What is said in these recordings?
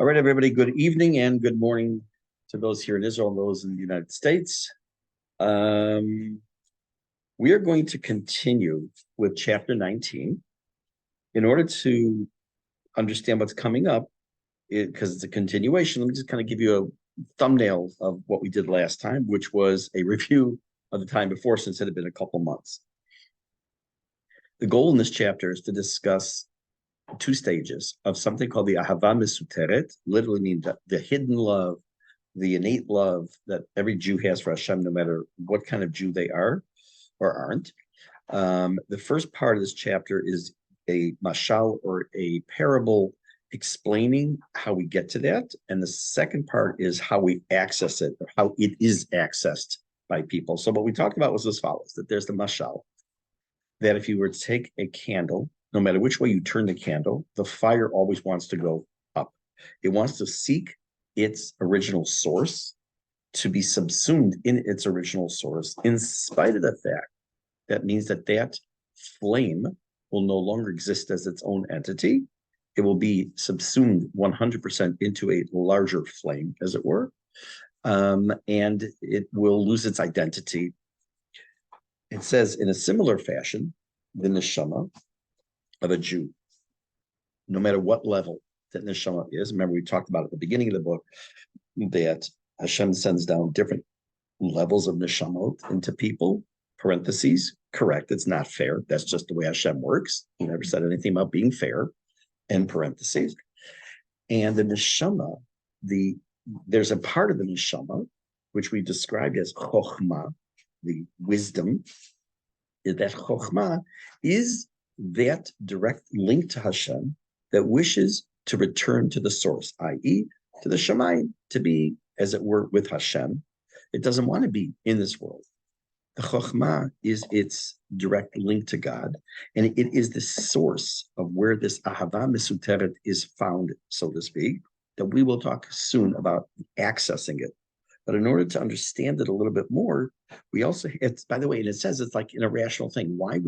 All right, everybody, good evening and good morning to those here in Israel and those in the United States. We are going to continue with chapter 19. In order to understand what's coming up, because it's a continuation, let me just kind of give you a thumbnail of what we did last time, which was a review of the time before, since it had been a couple months. The goal in this chapter is to discuss two stages of something called the Ahava Mesuteret, literally means the hidden love, the innate love that every Jew has for Hashem, no matter what kind of Jew they are or aren't. The first part of this chapter is a mashal, or a parable, explaining how we get to that. And the second part is how we access it, or how it is accessed by people. So what we talked about was as follows, that there's the mashal, that if you were to take a candle, no matter which way you turn the candle, the fire always wants to go up. It wants to seek its original source, to be subsumed in its original source, in spite of the fact that means that that flame will no longer exist as its own entity. It will be subsumed 100% into a larger flame, as it were, and it will lose its identity. It says, in a similar fashion, the neshama of a Jew, no matter what level that neshama is. Remember, we talked about at the beginning of the book that Hashem sends down different levels of neshamot into people. Parentheses, correct, it's not fair. That's just the way Hashem works. He never said anything about being fair, end parentheses. And the neshama, there's a part of the neshama which we described as chokhmah, the wisdom. That chokhmah is that direct link to Hashem that wishes to return to the source, i.e., to the Shemayim, to be, as it were, with Hashem. It doesn't want to be in this world. The Chokhmah is its direct link to God, and it is the source of where this Ahava Mesuteret is found, so to speak, that we will talk soon about accessing it. But in order to understand it a little bit more, we also, it's, by the way, and it says it's like an irrational thing. Why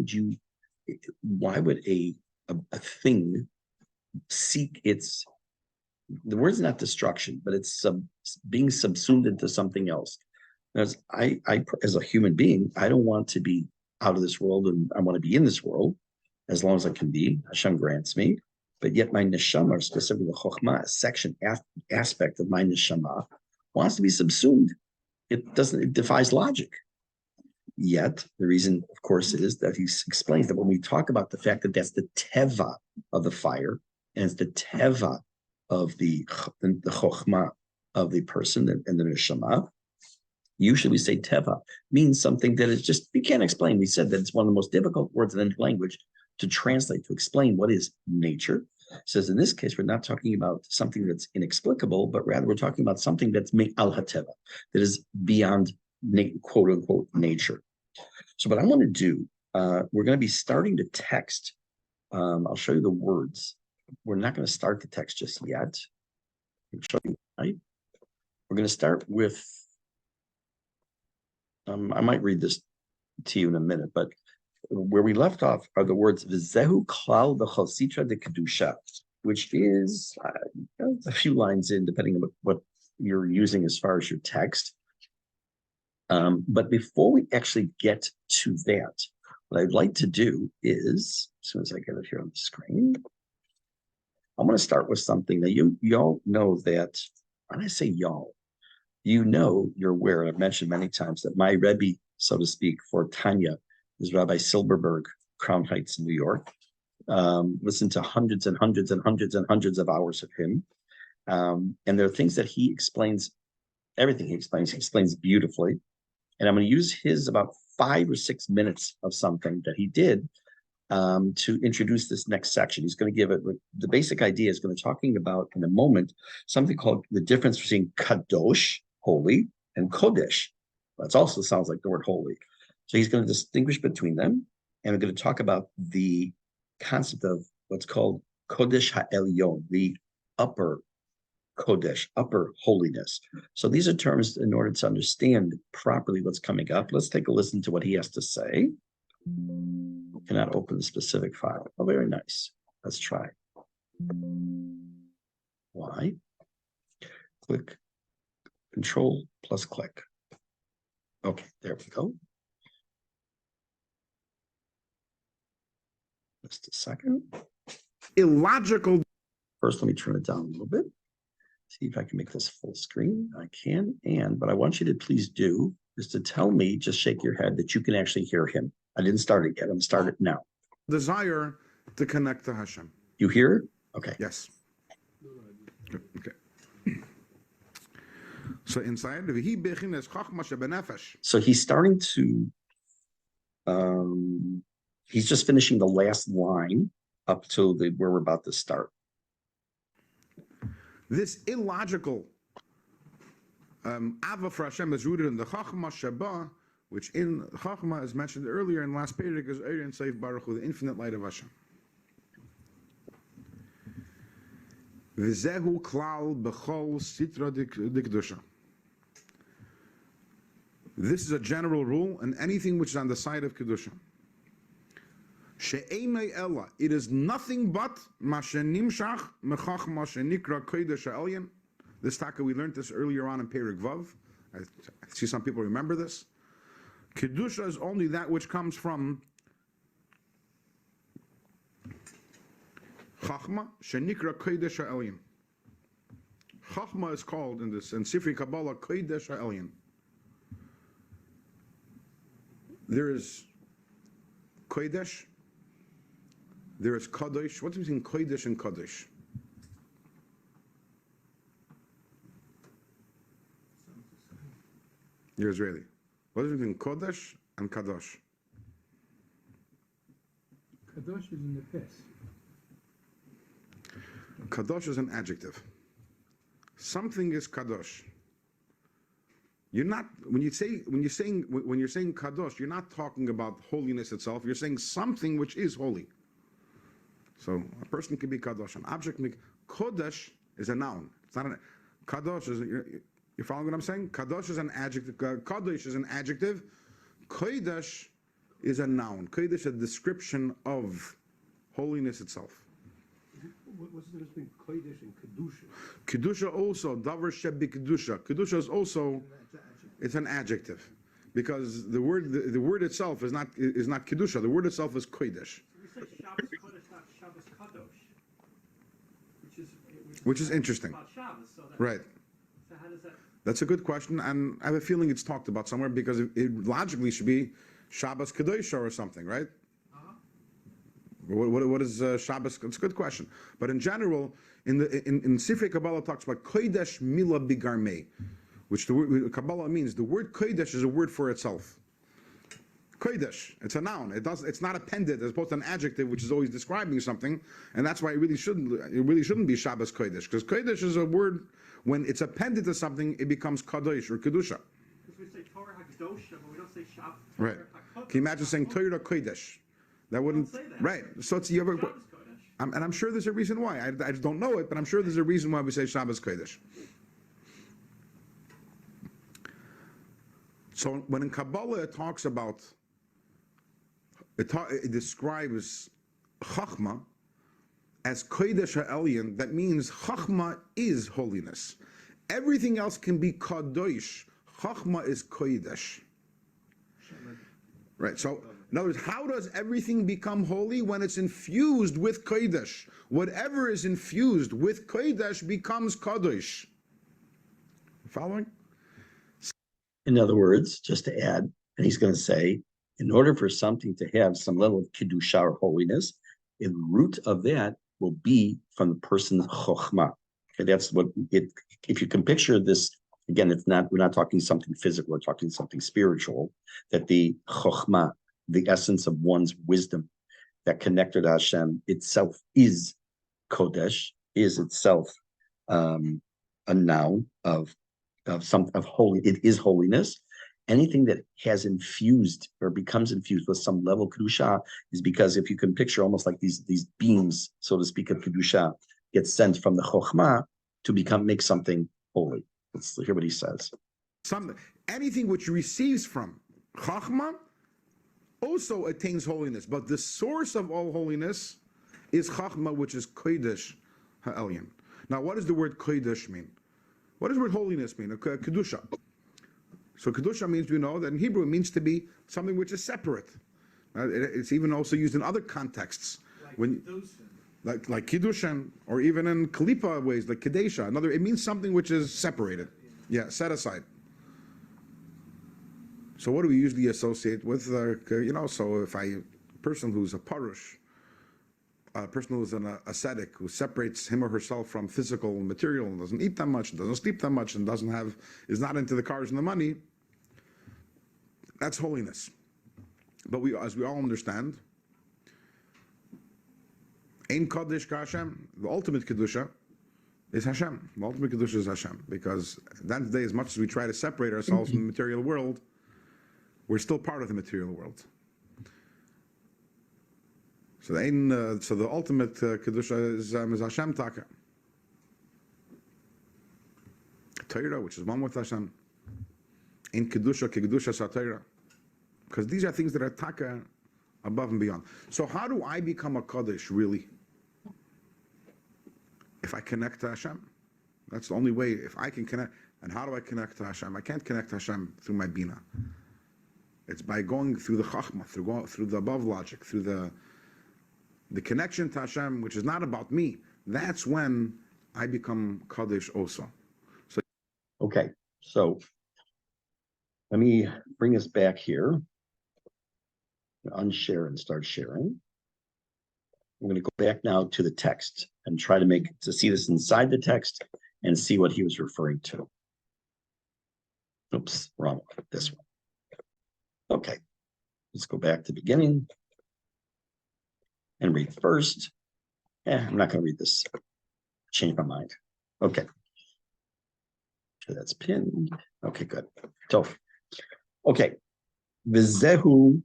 would a thing seek its, the word's not destruction, but it's being subsumed into something else. As I, as a human being, I don't want to be out of this world, and I want to be in this world as long as I can be. Hashem grants me, but yet my neshama, or specifically the chokhmah section aspect of my neshama, wants to be subsumed. It doesn't. It defies logic. Yet the reason, of course, is that he explains that when we talk about the fact that that's the teva of the fire, and it's the teva of the chokhmah of the person and the neshama. Usually we say teva means something that is just, we can't explain. We said that it's one of the most difficult words in language to translate, to explain what is nature. It says in this case, we're not talking about something that's inexplicable, but rather we're talking about something that's al hateva, that is beyond quote unquote nature. So what I want to do, we're going to be starting the text. I'll show you the words. We're not going to start the text just yet. I'll show you, right? We're going to start with, I might read this to you in a minute, but where we left off are the words "V'zehu klal b'chol sitra de kedusha," which is a few lines in, depending on what you're using as far as your text. But before we actually get to that, what I'd like to do is, as soon as I get it here on the screen, I'm going to start with something that y'all know that, when I say y'all, you know, you're aware, and I've mentioned many times, that my Rebbe, so to speak, for Tanya is Rabbi Silberberg, Crown Heights in New York. Listen to hundreds and hundreds and hundreds and hundreds of hours of him. And there are things that he explains, everything he explains beautifully. And I'm going to use his about 5 or 6 minutes of something that he did to introduce this next section. He's going to give it, the basic idea is going to be talking about in a moment something called the difference between kadosh, holy, and kodesh. That also sounds like the word holy. So he's going to distinguish between them, and we're going to talk about the concept of what's called kodesh ha'elyon, the upper kodesh, upper holiness. So these are terms in order to understand properly what's coming up. Let's take a listen to what he has to say. Cannot open the specific file. Oh, very nice. Let's try. Why? Click, Control plus click. Okay, there we go. Just a second. Illogical. First, let me turn it down a little bit. See if I can make this full screen. I can, but I want you to please do is to tell me, just shake your head that you can actually hear him. I didn't start it yet. I'm starting now. Desire to connect to Hashem. You hear it? Okay. Yes. Okay. So inside, so he's starting to, he's just finishing the last line up to where we're about to start. This illogical Ava for Hashem is rooted in the Chachma Sheba, which in Chachma is mentioned earlier in last page, is Eir and Seif Baruch Hu, the infinite light of Hashem. V'zehu klal b'chol sitra dikdusha. This is a general rule, and anything which is on the side of kedusha. She'emei ella, it is nothing but mashenimshach mechachma shenikra kodesh ha'elyon. This taka, we learned this earlier on in Perek Vav. I see some people remember this. Kedusha is only that which comes from chachma shenikra kodesh ha'elyon. Chachma is called in Sifrei Kabbalah kodesh ha'elyon. There is kodesh. There is kadosh. What's between kodesh and kadosh? You're Israeli. What is between kodesh and kadosh? Kadosh is in the past. Kadosh is an adjective. Something is kadosh. You're not when you're saying kadosh, you're not talking about holiness itself. You're saying something which is holy. So a person can be kadosh. An object, kodesh is a noun. It's not an kadosh. You're following what I'm saying? Kadosh is an adjective. Kadosh is an adjective. Kodesh is a noun. Kodesh is a description of holiness itself. What's the difference between kodesh and kedusha? Kedusha also davar shebi kedusha. Kedusha is also it's an adjective because the word itself is not kedusha. The word itself is kodesh. So we say Shabbos kodesh, not Shabbos kadosh, which is interesting. About Shabbos, so right. So how does that? That's a good question, and I have a feeling it's talked about somewhere because it logically should be Shabbos Kedosha or something, right? What is Shabbos? It's a good question. But in general, in Sifrei Kabbalah talks about Kodesh Mila Bigarmei, which the word Kabbalah means the word Kodesh is a word for itself. Kodesh, it's a noun. It's not appended as opposed to an adjective, which is always describing something, and that's why it really shouldn't be Shabbos Kodesh, because Kodesh is a word when it's appended to something, it becomes Kadosh or Kedusha. Because we say Torah HaKadosha, but we don't say Shabbos. Right. Can you imagine saying Torah Kodesh? That wouldn't. Say that. Right. So it's you ever. Shabbos Kodesh. And I'm sure there's a reason why. I just don't know it, but I'm sure there's a reason why we say Shabbos Kodesh. So when in Kabbalah it talks about, it describes Chachma as Kodesh HaElyon, that means Chachma is holiness. Everything else can be Kadosh. Chachma is Kodesh. Right, so in other words, how does everything become holy? When it's infused with Kodesh. Whatever is infused with Kodesh becomes Kadosh. Following? In other words, just to add, and he's going to say, in order for something to have some level of Kedusha or holiness, the root of that will be from the person's chokhmah. Okay, that's what it. If you can picture this again, we're not talking something physical. We're talking something spiritual. That the chokhmah, the essence of one's wisdom, that connected to Hashem itself is kodesh, is itself a noun of holy. It is holiness. Anything that has infused or becomes infused with some level of Kedusha is because if you can picture almost like these beams, so to speak, of Kedusha get sent from the Chokhmah to make something holy. Let's hear what he says. Anything which receives from Chokhmah also attains holiness, but the source of all holiness is Chokhmah, which is Kodesh HaElyon. Now, what does the word Kodesh mean? What does the word holiness mean? Kedusha. So kedusha means, we know that in Hebrew it means to be something which is separate. It's even also used in other contexts. Like kiddushin, or even in kalipa ways, like kadesha. Another, it means something which is separated. Yeah, set aside. So what do we usually associate with? So if a person who's a parush, a person who's an ascetic, who separates him or herself from physical and material, and doesn't eat that much, and doesn't sleep that much, and is not into the cars and the money, that's holiness. But as we all understand, Ein Kodesh Ka Hashem, the ultimate Kedusha is Hashem. The ultimate Kedusha is Hashem. Because at the end of the day, as much as we try to separate ourselves from the material world, we're still part of the material world. So the ultimate Kedusha is Hashem Taka. Torah, which is one with Hashem. Ein Kedusha Ke Kedusha Sa Torah. Because these are things that are Taka, above and beyond. So how do I become a Kodesh, really? If I connect to Hashem. That's the only way. If I can connect. And how do I connect to Hashem? I can't connect to Hashem through my Bina. It's by going through the Chachma, through the above logic, through the connection to Hashem, which is not about me. That's when I become Kodesh also. So, Okay, so let me bring us back here. Unshare and start sharing. We're going to go back now to the text and try to see this inside the text and see what he was referring to. Oops, wrong one, this one. Okay, let's go back to the beginning and read first. I'm not going to read this. Change my mind. Okay. So that's pinned. Okay, good. So, okay. Vizehu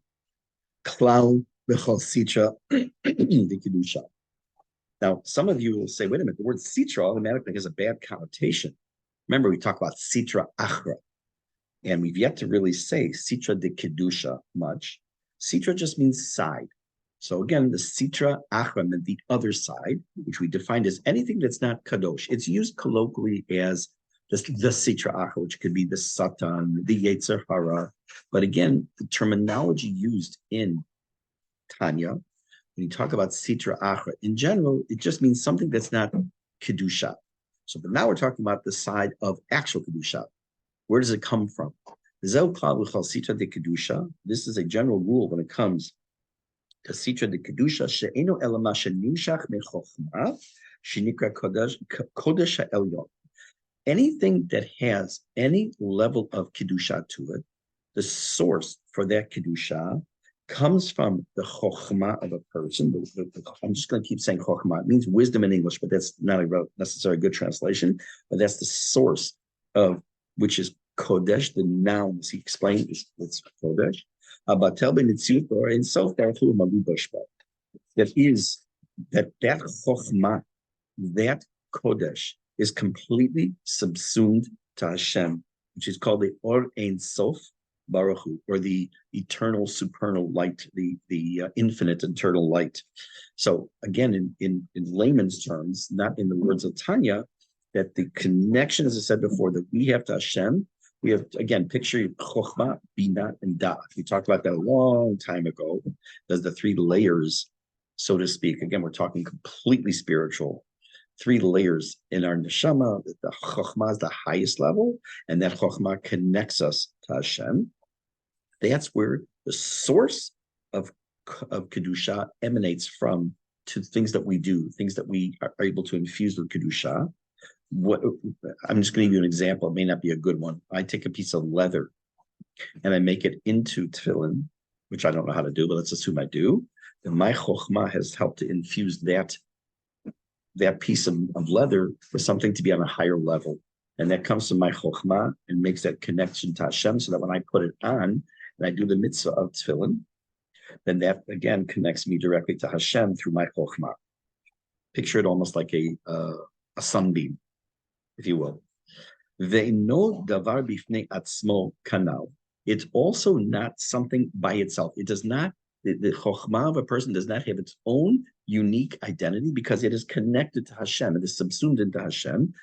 klal b'chol sitra v'kedusha. Now, some of you will say, wait a minute, the word sitra automatically has a bad connotation. Remember, we talk about sitra achra, and we've yet to really say sitra de kedusha much. Sitra just means side. So again, the sitra achra meant the other side, which we defined as anything that's not kadosh. It's used colloquially as the sitra achra, which could be the satan, the yetzer hara. But again, the terminology used in Tanya, when you talk about sitra achra, in general, it just means something that's not kedusha. So, but now we're talking about the side of actual kedusha. Where does it come from? This is a general rule when it comes to sitra de kedusha. She'eno elama shenimshach mechochma shenikra kodesh ha'elyon. Anything that has any level of kedusha to it, the source for that kedusha comes from the chokhmah of a person. I'm just going to keep saying chokhmah. It means wisdom in English, but that's not a necessarily good translation. But that's the source of which is kodesh, the noun, as he explained, it's kodesh. And so forth. That is that chokhmah, that kodesh, is completely subsumed to Hashem, which is called the Or Ein Sof Baruch Hu, or the eternal supernal light, the infinite eternal light. So again, in layman's terms, not in the words of Tanya, that the connection, as I said before, that we have to Hashem, we have, again, picture Chokhmah, Bina, and Da'at. We talked about that a long time ago. There's the three layers, so to speak. Again, we're talking completely spiritual. Three layers in our neshama. The chokhmah is the highest level, and that chokhmah connects us to Hashem. That's where the source of kedusha emanates from, to things that we do, things that we are able to infuse with kedusha. I'm just going to give you an example. It may not be a good one. I take a piece of leather and I make it into tefillin, which I don't know how to do, but let's assume I do. And my chokhmah has helped to infuse that piece of leather for something to be on a higher level. And that comes from my chokhmah and makes that connection to Hashem, so that when I put it on and I do the mitzvah of tefillin, then that again connects me directly to Hashem through my chokhmah. Picture it almost like a sunbeam, if you will. Ve'ino davar bifnei atzmo kanal. It's also not something by itself. It does not, the chokhmah of a person does not have its own unique identity because it is connected to Hashem. It is subsumed into Hashem.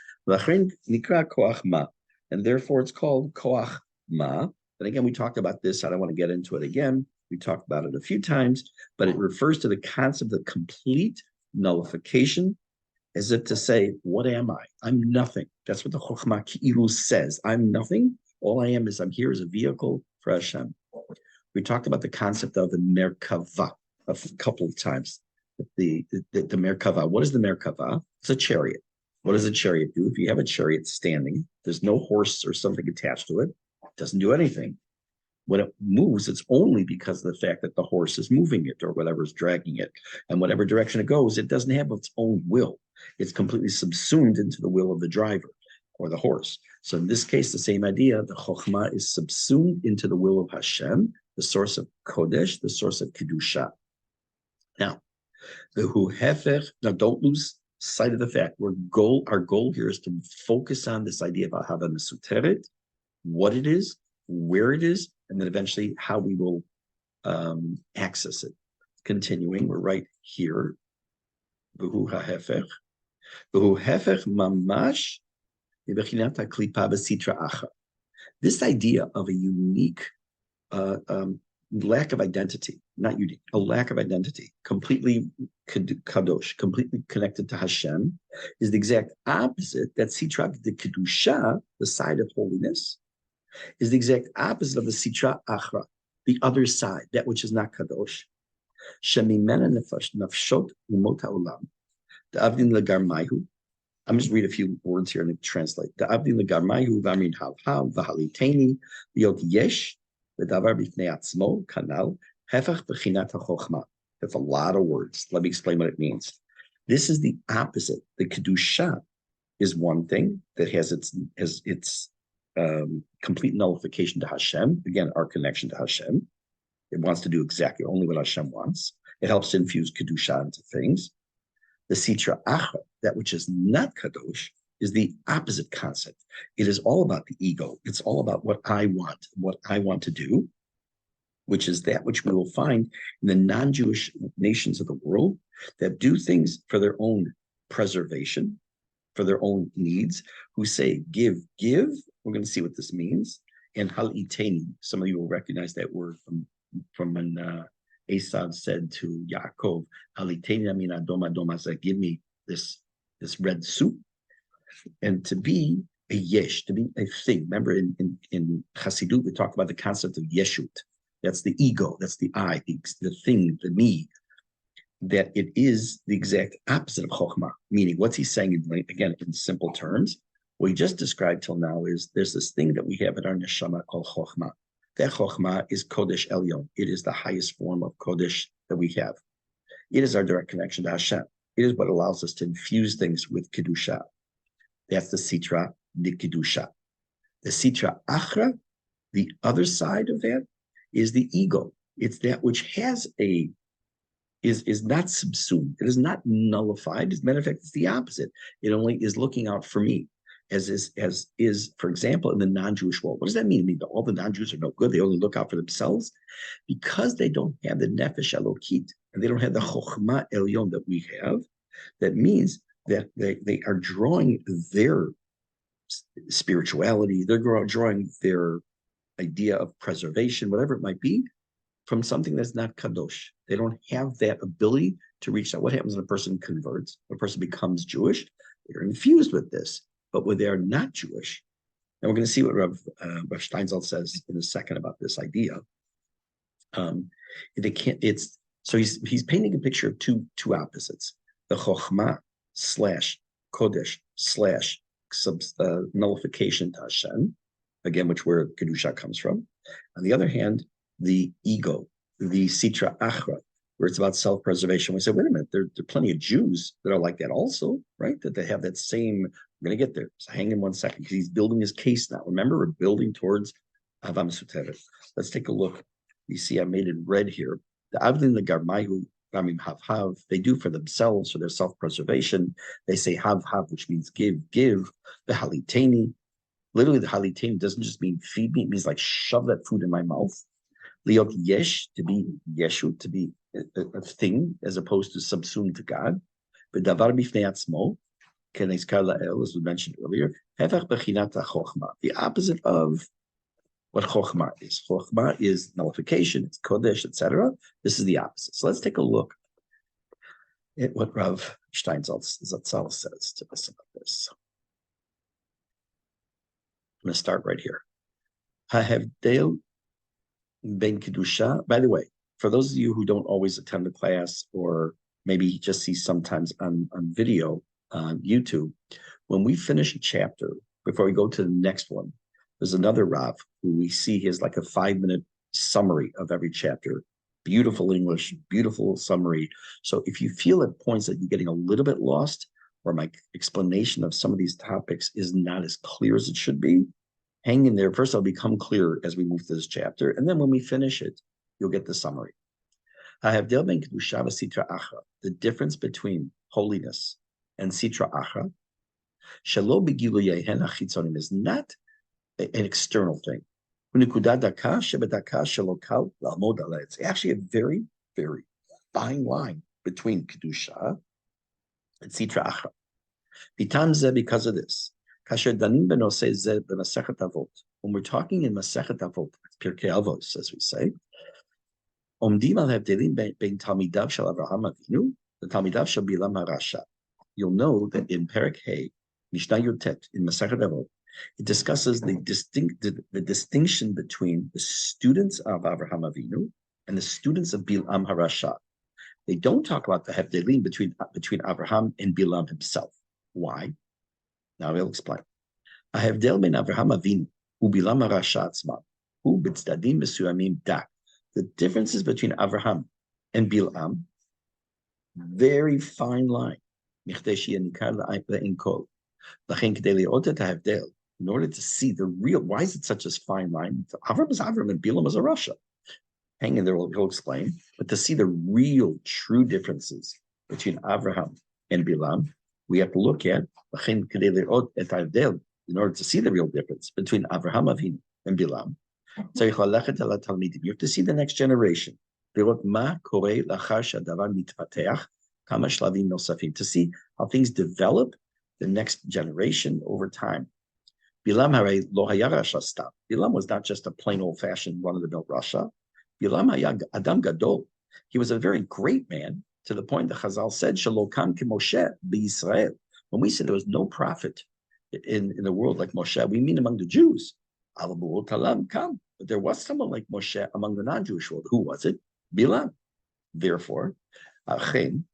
And therefore it's called koach ma. And again, we talked about this. I don't want to get into it again. We talked about it a few times, but it refers to the concept of complete nullification, as if to say, what am I? I'm nothing. That's what the Chokhmah Ki'ilu says. I'm nothing. All I am is I'm here as a vehicle for Hashem. We talked about the concept of the Merkava a couple of times. The Merkava. What is the Merkava? It's a chariot. What does a chariot do? If you have a chariot standing, there's no horse or something attached to it. It doesn't do anything. When it moves, it's only because of the fact that the horse is moving it or whatever is dragging it. And whatever direction it goes, it doesn't have its own will. It's completely subsumed into the will of the driver or the horse. So in this case, the same idea, the Chokhmah is subsumed into the will of Hashem, the source of Kodesh, the source of Kedusha. Now, don't lose sight of the fact our goal here is to focus on this idea of Ahava Mesuteret, what it is, where it is, and then eventually how we will access it. Continuing, we're right here. V'hu ha'hefech. V'hu hefech mamash b'bechinat ha'klipa b'sitra acha. This idea of a unique lack of identity, not unique, a lack of identity, completely kadosh, completely connected to Hashem, is the exact opposite. That sitra de kedusha, the side of holiness, is the exact opposite of the sitra achra, the other side, that which is not kadosh. Shemimena nafshot umot ha'olam. Da'avdin legarmayhu. I'm just read a few words here and translate. Da'avdin legarmayhu v'amrin hav v'haliteni v'yot yesh v'davar b'fnei atzmo kanal hefach b'chinat ha'chochma. That's a lot of words. Let me explain what it means. This is the opposite. The kedusha is one thing that has its complete nullification to Hashem. Again, our connection to Hashem. It wants to do exactly only what Hashem wants. It helps to infuse kedusha into things. The sitra achra, that which is not kadosh, is the opposite concept. It is all about the ego. It's all about what I want to do, which is that which we will find in the non-Jewish nations of the world that do things for their own preservation, for their own needs, who say, give. We're going to see what this means. And haliteni, some of you will recognize that word from when Esav said to Yaakov, haliteni amin adom adom, give me this red soup. And to be a yesh, to be a thing. Remember in Chassidut, we talk about the concept of yeshut. That's the ego, that's the I, the thing, the me. That it is the exact opposite of chokhmah. Meaning, what's he saying, again, in simple terms? What he just described till now is there's this thing that we have in our neshama called chokhmah. That chokhmah is kodesh elyon. It is the highest form of kodesh that we have. It is our direct connection to Hashem. It is what allows us to infuse things with kedusha. That's the sitra de kedusha. The sitra achra, the other side of that, is the ego. It's that which has is not subsumed. It is not nullified. As a matter of fact, it's the opposite. It only is looking out for me, as is, for example, in the non-Jewish world. What does that mean? I mean, all the non-Jews are no good. They only look out for themselves because they don't have the nefesh elokit and they don't have the chokhmah elyon that we have. That means that they are drawing their spirituality. They're drawing their idea of preservation, whatever it might be, from something that's not kadosh. They don't have that ability to reach that. What happens when a person converts? When a person becomes Jewish, they're infused with this. But when they are not Jewish, and we're going to see what Rav Steinsaltz says in a second about this idea. They can't. It's so he's painting a picture of two opposites: the chokhmah / kodesh / nullification to Hashem, again, which where kedusha comes from. On the other hand, the ego, the sitra achra, where it's about self-preservation. We say, wait a minute, there are plenty of Jews that are like that also, right? That they have that same, we're going to get there. So hang in one second, because he's building his case now. Remember, we're building towards Ahava Mesuteret. Let's take a look. You see, I made it red here. The Avdin Legarmayhu, hav, they do for themselves, for their self-preservation. They say hav, which means give. The haliteni, literally the haliteni doesn't just mean feed me, it means like shove that food in my mouth. Liot yesh, to be yeshu, to be a thing as opposed to subsumed to God. V'davar bifnei atzmo, kenezkar la'el, as we mentioned earlier, hevach bechinat ha'chochma, the opposite of what chokhmah is. Chokhmah is nullification, it's kodesh, etc. This is the opposite. So let's take a look at what Rav Zatzal says to us about this. I'm going to start right here. Hahevdel ben kedusha. By the way, for those of you who don't always attend the class or maybe just see sometimes on video on YouTube, when we finish a chapter, before we go to the next one, there's another Rav who we see his like a 5-minute summary of every chapter. Beautiful English, beautiful summary. So if you feel at points that you're getting a little bit lost or my explanation of some of these topics is not as clear as it should be, hang in there. First, it'll become clear as we move through this chapter. And then when we finish it, you'll get the summary. I have Del ben Kedusha v'Sitra Acha, the difference between holiness and Sitra Acha. Shelo begilu yehen achitzonim is not an external thing. It's actually a very, very fine line between Kedusha and Sitra Acha. Because of this, when we're talking in Masechet Avot, Pirkei Avos, as we say, you'll know that in Perek Hey, Mishnah Yotet, in Masechet Avot, it discusses the distinction between the students of Avraham Avinu and the students of Bilam Harasha. They don't talk about the Hevdelim between Avraham and Bilam himself. Why? Now I'll explain. A Hevdel ben Avraham Avinu u Bilam Harasha atzma hu b'tzdadim mesuamim dak. The differences between Avraham and Bilam, very fine line. In order to see the real, why is it such a fine line? Avram is Avram and Bilam is a Russia. Hang in there, he'll explain. But to see the real, true differences between Avraham and Bilam, we have to look at in order to see the real difference between Avraham Avinu and Bilam. So you have to see the next generation. To see how things develop the next generation over time. Bilam was not just a plain old-fashioned run-of-the-mill Rasha. Bilam Adam Gadol. He was a very great man, to the point that Chazal said, Shalokam ki Moshe b'Yisrael. When we said there was no prophet in the world like Moshe, we mean among the Jews. But there was someone like Moshe among the non-Jewish world. Who was it? Bilam. Therefore, when it came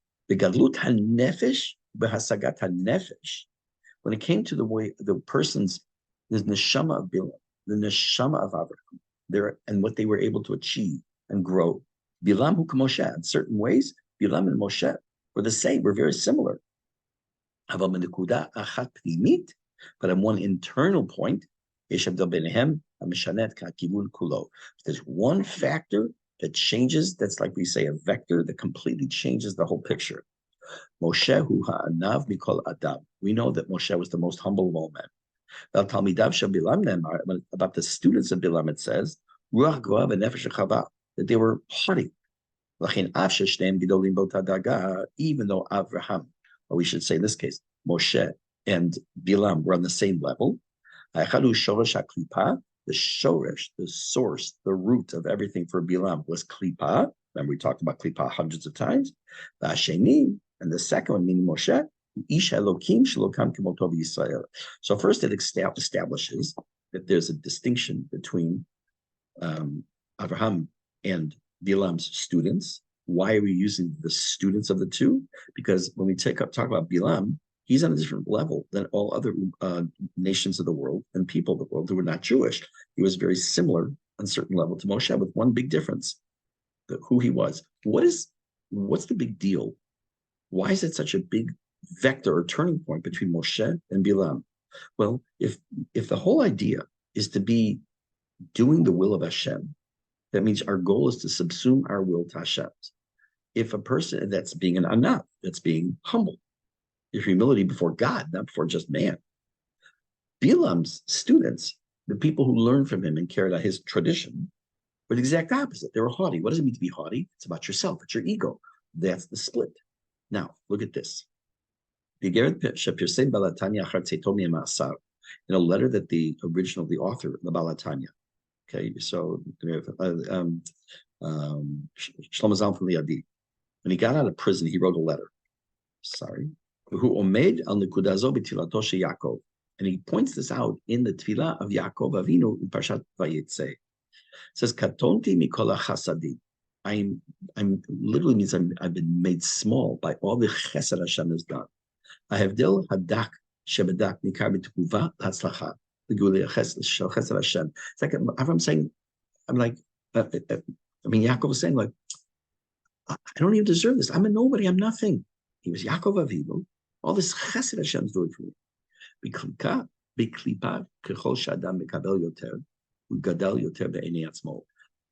to the way the person's, the neshama of Bilam, the neshama of Abraham, and what they were able to achieve and grow, Bilam hu Moshe, in certain ways, Bilam and Moshe were the same, were very similar. But on one internal point, there's one factor that changes, that's like we say a vector that completely changes the whole picture. Moshe hu ha'anav mikol adam. We know that Moshe was the most humble of all men. About the students of Bilam, it says that they were haughty. Even though Avraham, or we should say in this case, Moshe and Bilam were on the same level, the shoresh, the source, the root of everything for Bilam was klipa. Remember, we talked about klipa hundreds of times. And the second one, meaning Moshe, Ish Elokim Shalokam Kimoto Yisrael. So first, it establishes that there's a distinction between Avraham and Bilam's students. Why are we using the students of the two? Because when we talk about Bilam, he's on a different level than all other nations of the world and people of the world who were not Jewish. He was very similar on a certain level to Moshe, with one big difference: who he was. What's the big deal? Why is it such a big vector or turning point between Moshe and Bilam? Well, if the whole idea is to be doing the will of Hashem, that means our goal is to subsume our will to Hashem's. If a person, that's being an anav, that's being humble, your humility before God, not before just man. Bilam's students, the people who learned from him and carried out his tradition, were the exact opposite. They were haughty. What does it mean to be haughty? It's about yourself. It's your ego. That's the split. Now, look at this. In a letter that the author, the Balatanya, okay, so Shlomo Zalman Liadi, when he got out of prison, he wrote a letter. Sorry. Who omed al nekudazo b'tilato Yaakov, and he points this out in the tefillah of Yaakov Avinu in Parshat Vayetze. It says, "Katonti mikol chasadim." I'm literally means I've been made small by all the chesed Hashem has done. I have dil hadak shebedak nikar b'tekuva hatzlacha l'gulei chesed Hashem. It's like I'm saying, I'm like, Yaakov was saying, like, I don't even deserve this. I'm a nobody. I'm nothing. He was Yaakov Avinu. All this chesed Hashem's doing for me. B'klipa kechol shadam mekabel yoter ugadal yoter be'enei atzmo.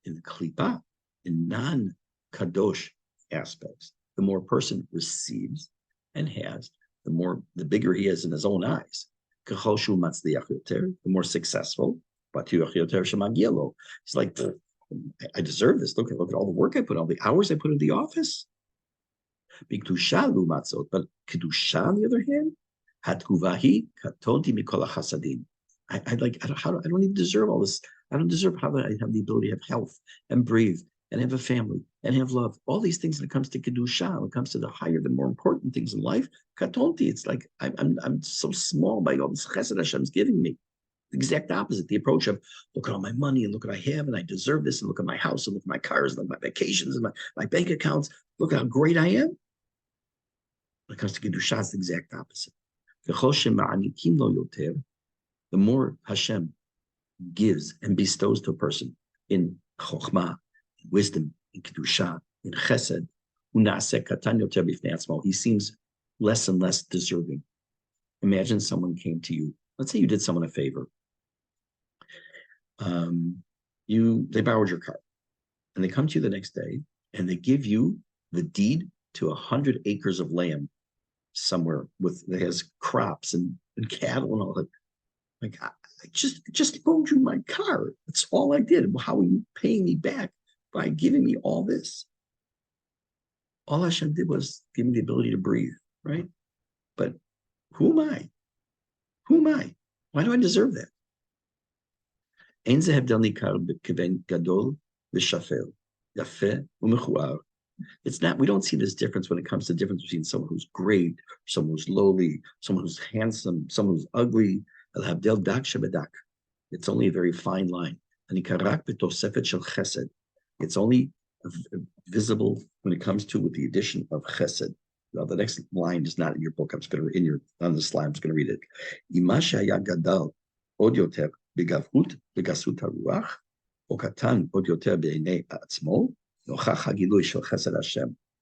In the klipa, in non-kadosh aspects, the more a person receives and has, the bigger he is in his own eyes. Kechol shu matzliach yoter, the more successful. Batuach yoter shemagielo. It's like, I deserve this. Look at all the work I put, all the hours I put in the office. But kedusha, on the other hand, hatkuvahi katonti mikol chasadim. I don't even deserve all this. I don't deserve how I have the ability to have health and breathe and have a family and have love. All these things when it comes to kedusha, when it comes to the higher, the more important things in life, katonti. It's like I'm so small by all this chesed Hashem's giving me. The exact opposite, the approach of look at all my money and look what I have and I deserve this and look at my house and look at my cars and look at my vacations and my bank accounts. Look at how great I am. When it comes to kedusha, it's the exact opposite. The more Hashem gives and bestows to a person in chokhmah, in wisdom, in kedusha, in chesed, he seems less and less deserving. Imagine someone came to you. Let's say you did someone a favor. They borrowed your car, and they come to you the next day, and they give you the deed to 100 acres of land somewhere that has crops and cattle and all that. Like, I just loaned you my car. That's all I did. How are you paying me back by giving me all this? All Hashem did was give me the ability to breathe, right? But who am I? Who am I? Why do I deserve that? It's not, we don't see this difference when it comes to the difference between someone who's great, someone who's lowly, someone who's handsome, someone who's ugly. It's only a very fine line. It's only visible when it comes to with the addition of chesed. Now, the next line is not in your book. On the slide. I'm just going to read it.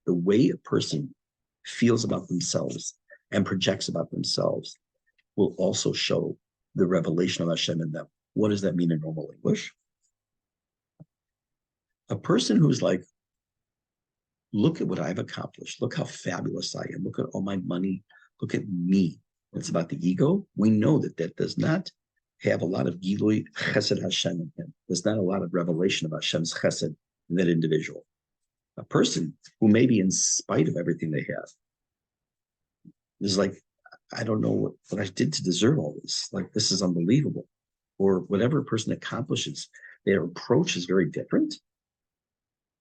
The way a person feels about themselves and projects about themselves will also show the revelation of Hashem in them. What does that mean in normal English? A person who's like, look at what I've accomplished. Look how fabulous I am. Look at all my money. Look at me. It's about the ego. We know that does not have a lot of Gilui Chesed Hashem in him. There's not a lot of revelation of Hashem's Chesed in that individual. A person who maybe in spite of everything they have is like, I don't know what I did to deserve all this. Like, this is unbelievable. Or whatever a person accomplishes, their approach is very different.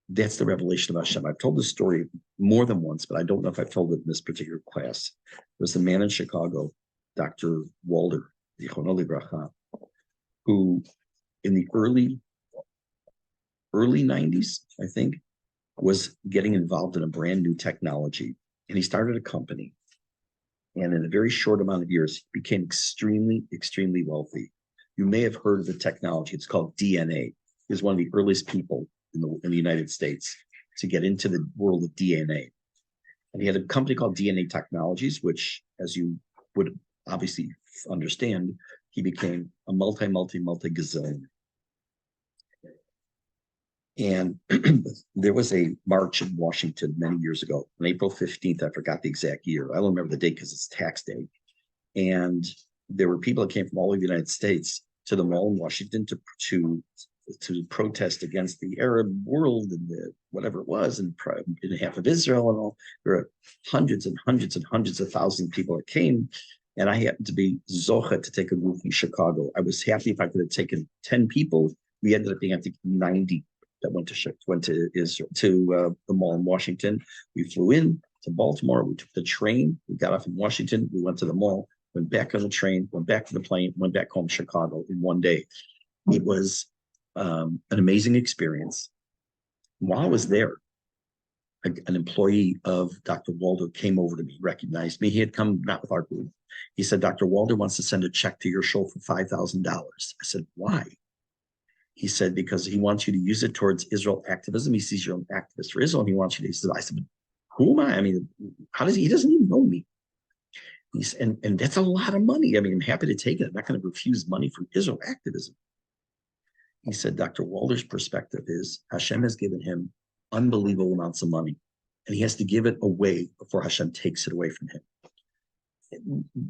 That's the revelation of Hashem. I've told this story more than once, but I don't know if I've told it in this particular class. There was a man in Chicago, Dr. Walder, who in the early 90s, I think, was getting involved in a brand new technology. And he started a company. And in a very short amount of years, he became extremely, extremely wealthy. You may have heard of the technology. It's called DNA. He was one of the earliest people in the United States to get into the world of DNA. And he had a company called DNA Technologies, which, as you would obviously understand, he became a multi-gazillion. And there was a march in Washington many years ago, on April 15th. I forgot the exact year. I don't remember the date because it's tax day. And there were people that came from all over the United States to the mall in Washington to to protest against the Arab world and the whatever it was, and in half of Israel and all. There are hundreds and hundreds and hundreds of thousands of people that came, and I happened to be zocha to take a group in Chicago. I was happy if I could have taken 10 people. We ended up being, I think, 90 that went to Israel, to the mall in Washington. We flew in to Baltimore. We took the train. We got off in Washington. We went to the mall, went back on the train, went back to the plane, went back home to Chicago in one day. It was an amazing experience. While I was there, an employee of Dr. Walder came over to me, recognized me. He had come not with our group. He said, Dr. Walder wants to send a check to your show for $5,000. I said, why? He said, because he wants you to use it towards Israel activism. He sees you're an activist for Israel, and he wants you to. He said, I said, who am I? I mean, how does he doesn't even know me. He's, and that's a lot of money. I mean, I'm happy to take it. I'm not going to refuse money from Israel activism. He said, Dr. Walder's perspective is Hashem has given him unbelievable amounts of money, and he has to give it away before Hashem takes it away from him.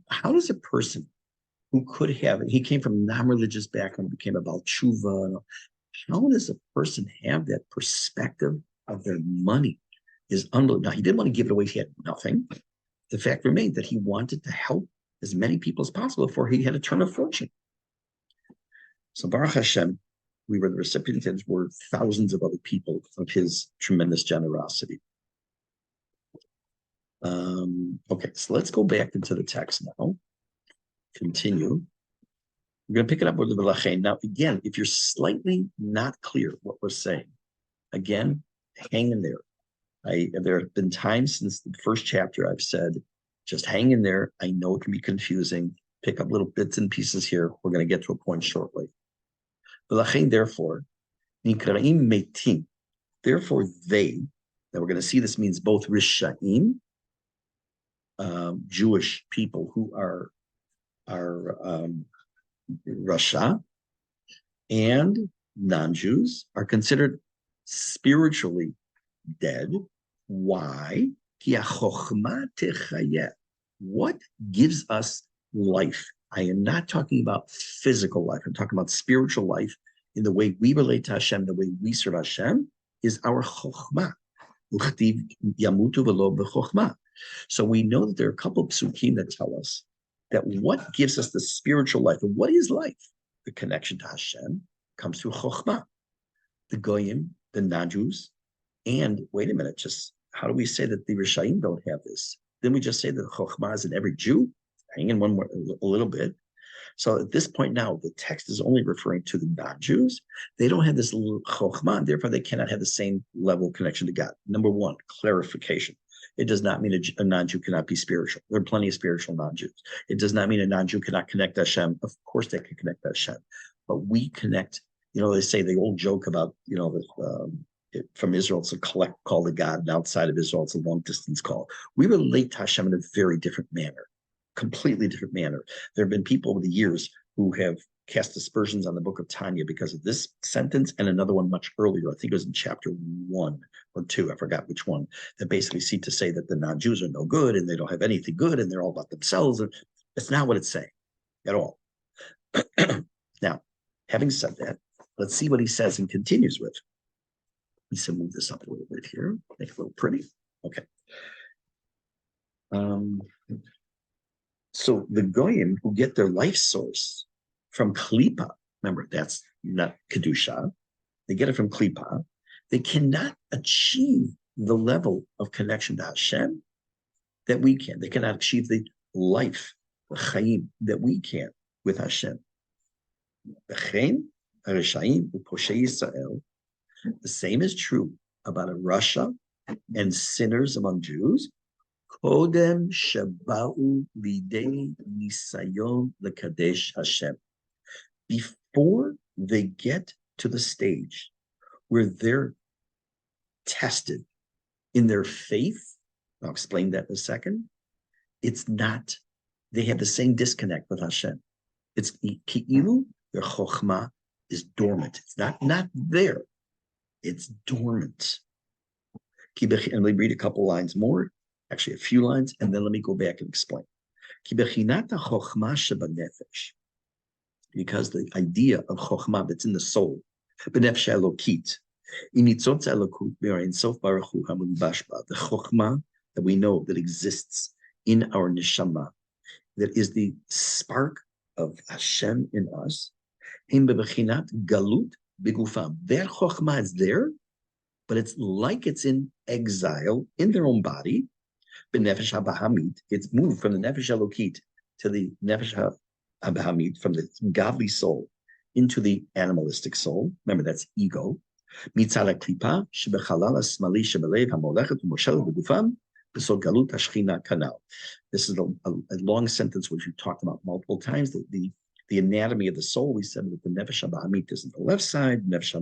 How does a person who could have it, he came from non-religious background, became about tshuva, how does a person have that perspective of their money? Is unbelievable. Now, he didn't want to give it away. He had nothing. The fact remained that he wanted to help as many people as possible before he had a turn of fortune. So Baruch Hashem, we were the recipients, and were thousands of other people of his tremendous generosity. Okay, so let's go back into the text now. Continue. We're going to pick it up with the V'lachein. Now, again, if you're slightly not clear what we're saying, again, hang in there. There have been times since the first chapter I've said, just hang in there. I know it can be confusing. Pick up little bits and pieces here. We're going to get to a point shortly. Therefore, nikraim meitim. Therefore, they, that we're going to see this means both Rishaim, Jewish people who are Rasha, and non-Jews are considered spiritually dead. Why? What gives us life? I am not talking about physical life. I'm talking about spiritual life in the way we relate to Hashem, the way we serve Hashem, is our chokhmah. So we know that there are a couple of psukim that tell us that what gives us the spiritual life, and what is life? The connection to Hashem comes through chokhmah. The goyim, the non-Jews, and wait a minute, just how do we say that the Rishaim don't have this? Then we just say that chokhmah is in every Jew? Hang in one more, a little bit. So at this point now, the text is only referring to the non-Jews. They don't have this chokhmah, therefore they cannot have the same level of connection to God. Number one, clarification. It does not mean a non-Jew cannot be spiritual. There are plenty of spiritual non-Jews. It does not mean a non-Jew cannot connect to Hashem. Of course they can connect to Hashem. But we connect, they say the old joke about, from Israel, it's a collect call to God, and outside of Israel, it's a long distance call. We relate to Hashem in a very different manner, completely different manner. There have been people over the years who have cast aspersions on the book of Tanya because of this sentence and another one much earlier. I think it was in chapter 1 or 2. I forgot which one. That basically seem to say that the non-Jews are no good and they don't have anything good and they're all about themselves. And that's not what it's saying at all. Now, having said that, let's see what he says and continues with. Let's move this up a little bit here, make it a little pretty. Okay. So the goyim who get their life source from klipa, remember that's not kedusha, they get it from klipa. They cannot achieve the level of connection to Hashem that we can. They cannot achieve the life, the chayim that we can with Hashem. The same is true about a Rasha and sinners among Jews. Kodem shabau lidei nisayon lekadesh Hashem. Before they get to the stage where they're tested in their faith, I'll explain that in a second, it's not, they have the same disconnect with Hashem. It's ki'ilu, their chokhmah is dormant. It's not there. It's dormant. And let me read a couple lines more, actually a few lines, and then let me go back and explain. Because the idea of chokhmah that's in the soul, B'nefesh elokit. Initzot elokut me'ayin sof baruch hu hamulbash ba. The chokhmah that we know that exists in our neshama, that is the spark of Hashem in us. Im bebechinat galut bigufam. That chokhmah is there, but it's like it's in exile in their own body. B'nefesh habahamit. It's moved from the nefesh elokit to the nefesh habahamit, from the godly soul into the animalistic soul. Remember, that's ego. Mitzad klipa shebechalal asmali shebelev hamolechet u'moshelet b'gufam b'sod galut hashchina kanal. This is a long sentence which we've talked about multiple times. The anatomy of the soul, we said that the nefesh habahamit is on the left side, nefesh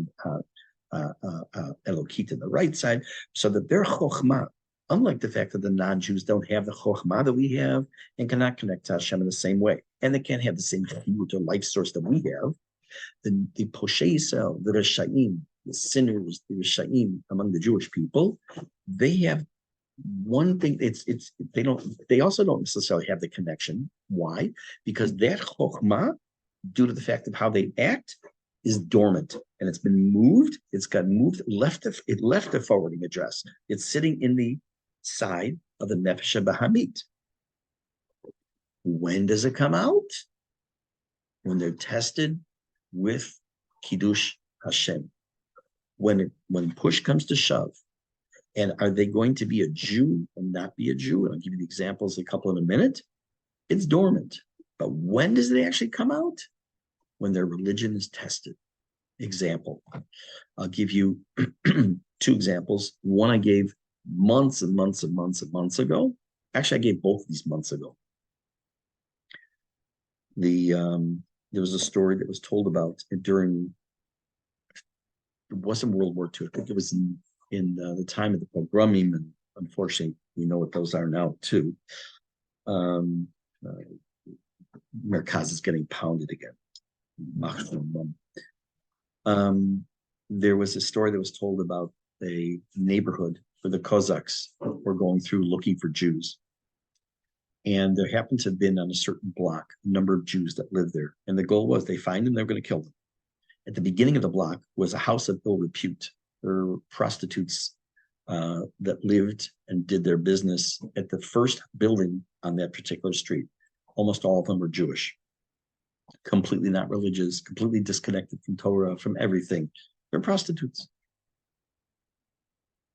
elokit on the right side, so that their chokhmah, unlike the fact that the non-Jews don't have the chokhmah that we have and cannot connect to Hashem in the same way, and they can't have the same chiyut or life source that we have, the Poshei Yisrael, the Rishayim, the sinners, the Rishayim among the Jewish people, they have one thing. They also don't necessarily have the connection. Why? Because that chokhmah, due to the fact of how they act, is dormant, and it's been moved. It's got moved. It left a forwarding address. It's sitting in the side of the nefesh bahamit. When does it come out? When they're tested with kiddush Hashem. When push comes to shove, and are they going to be a Jew and not be a Jew? And I'll give you the examples, a couple in a minute. It's dormant. But when does it actually come out? When their religion is tested. Example. I'll give you two examples. One I gave months and months and months and months ago. Actually, I gave both of these months ago. There was a story that was told about during, it wasn't World War II. I think it was in the time of the pogromim, and unfortunately, we know what those are now too. Merkaz is getting pounded again. There was a story that was told about a neighborhood where the Cossacks were going through looking for Jews. And there happened to have been on a certain block a number of Jews that lived there. And the goal was they find them, they're going to kill them. At the beginning of the block was a house of ill repute. There were prostitutes that lived and did their business at the first building on that particular street. Almost all of them were Jewish, completely not religious, completely disconnected from Torah, from everything. They're prostitutes.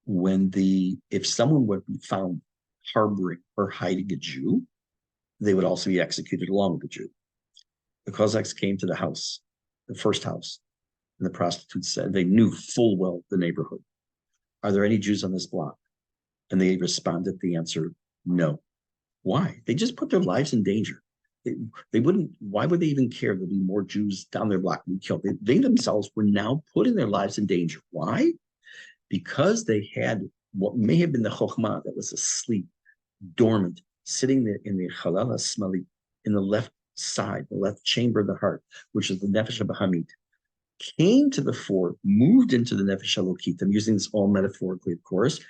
If someone would be found harboring or hiding a Jew, they would also be executed along with the Jew. The Cossacks came to the house, the first house, and the prostitutes said, they knew full well the neighborhood. Are there any Jews on this block? And they responded, the answer, no. Why? They just put their lives in danger. They wouldn't, why would they even care there'd be more Jews down their block being killed? They themselves were now putting their lives in danger. Why? Because they had what may have been the chokhmah that was asleep, dormant, sitting there in the chalal smali, in the left side, the left chamber of the heart, which is the nefesh bahamit, came to the fore, moved into the nefesh elokit. I'm using this all metaphorically, of course,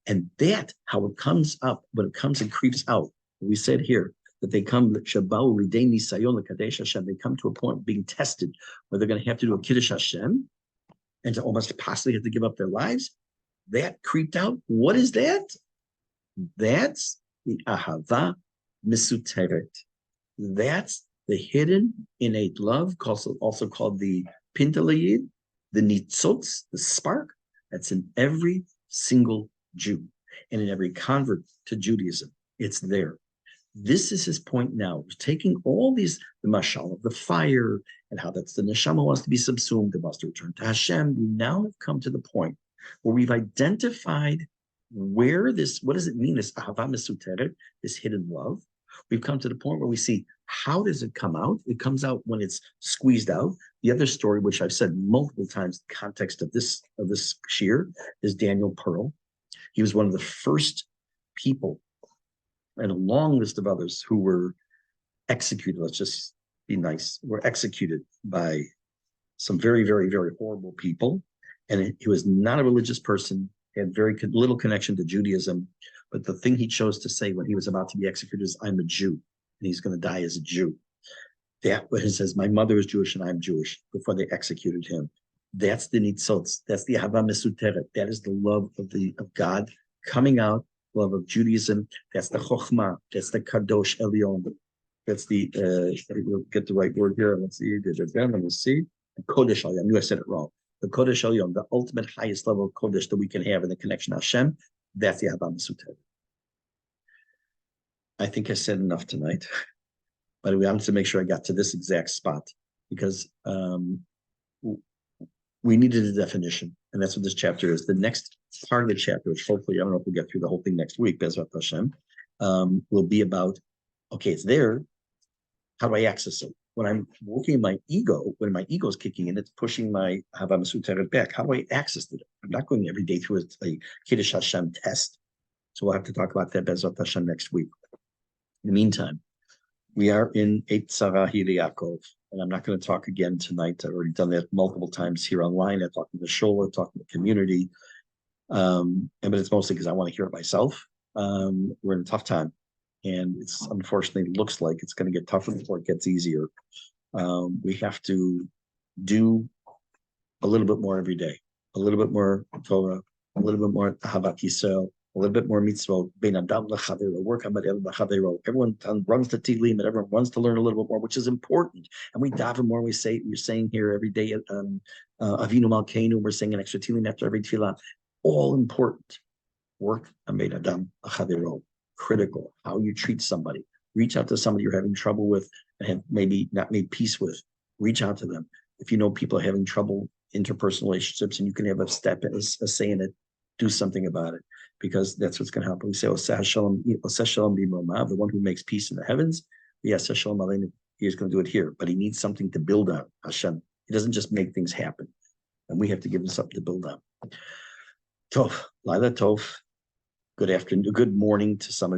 and that how it comes up when it comes and creeps out. We said here that they come shabau lidei nisayon lekadesh Hashem. They come to a point of being tested where they're going to have to do a kiddush Hashem and to almost possibly have to give up their lives. That creeped out. What is that? That's the ahava misuteret. That's the hidden innate love, also called the pintalayid, the nitzotz, the spark, that's in every single Jew and in every convert to Judaism. It's there. This is his point now. Taking all these, the mashal of the fire and how that's the neshama wants to be subsumed, it wants to return to Hashem. We now have come to the point where we've identified where this, what does it mean, this ahava misuteret, this hidden love. We've come to the point where we see, how does it come out? It comes out when it's squeezed out. The other story, which I've said multiple times, the context of this shir, is Daniel Pearl. He was one of the first people, and a long list of others who were executed. Let's just be nice. Were executed by some very, very, very horrible people. And he was not a religious person, had very little connection to Judaism. But the thing he chose to say when he was about to be executed is, I'm a Jew, and he's going to die as a Jew. That he says, my mother is Jewish and I'm Jewish, before they executed him. That's the nitzotz. That's the hava mesuteret. That is the love of God coming out, love of Judaism. That's the chokhmah. That's the kadosh elyon. That's the we'll get the right word here. Let's see. Let's see. Kodesh elyon. I knew I said it wrong. The kodesh elyon, the ultimate highest level of kodesh that we can have in the connection to Hashem. That's the hava mesuteret. I think I said enough tonight, but we wanted to make sure I got to this exact spot because we needed a definition, and that's what this chapter is. The next part of the chapter, which hopefully, I don't know if we'll get through the whole thing next week, Bezrat Hashem, will be about, okay, it's there. How do I access it? When I'm working my ego, when my ego is kicking in, it's pushing my Hava Mesuteret back. How do I access it? I'm not going every day through a Kiddush Hashem test. So we'll have to talk about that Bezrat Hashem next week. In the meantime, we are in Eit Tzara Yaakov, and I'm not going to talk again tonight. I've already done that multiple times here online. I talked to the shul, I talked to the community, but it's mostly because I want to hear it myself. We're in a tough time, and it's unfortunately looks like it's going to get tougher before it gets easier. We have to do a little bit more every day, a little bit more Torah, a little bit more Ahavat Yisrael, a little bit more mitzvot, bein adam l'chavero, work on l'chavero. Everyone runs to Tehillim and everyone wants to learn a little bit more, which is important. And we daven more. We're saying here every day, Avinu Malkeinu, we're saying an extra Tehillim after every tefillah. All important. Work on bein adam l'chavero. Critical. How you treat somebody. Reach out to somebody you're having trouble with and have maybe not made peace with. Reach out to them. If you know people are having trouble interpersonal relationships and you can have a say in it, do something about it, because that's what's going to happen. We say, the one who makes peace in the heavens, yes, he is going to do it here, but he needs something to build on, Hashem. He doesn't just make things happen, and we have to give him something to build on. Tov, Laila Tov, good afternoon, good morning to some of you.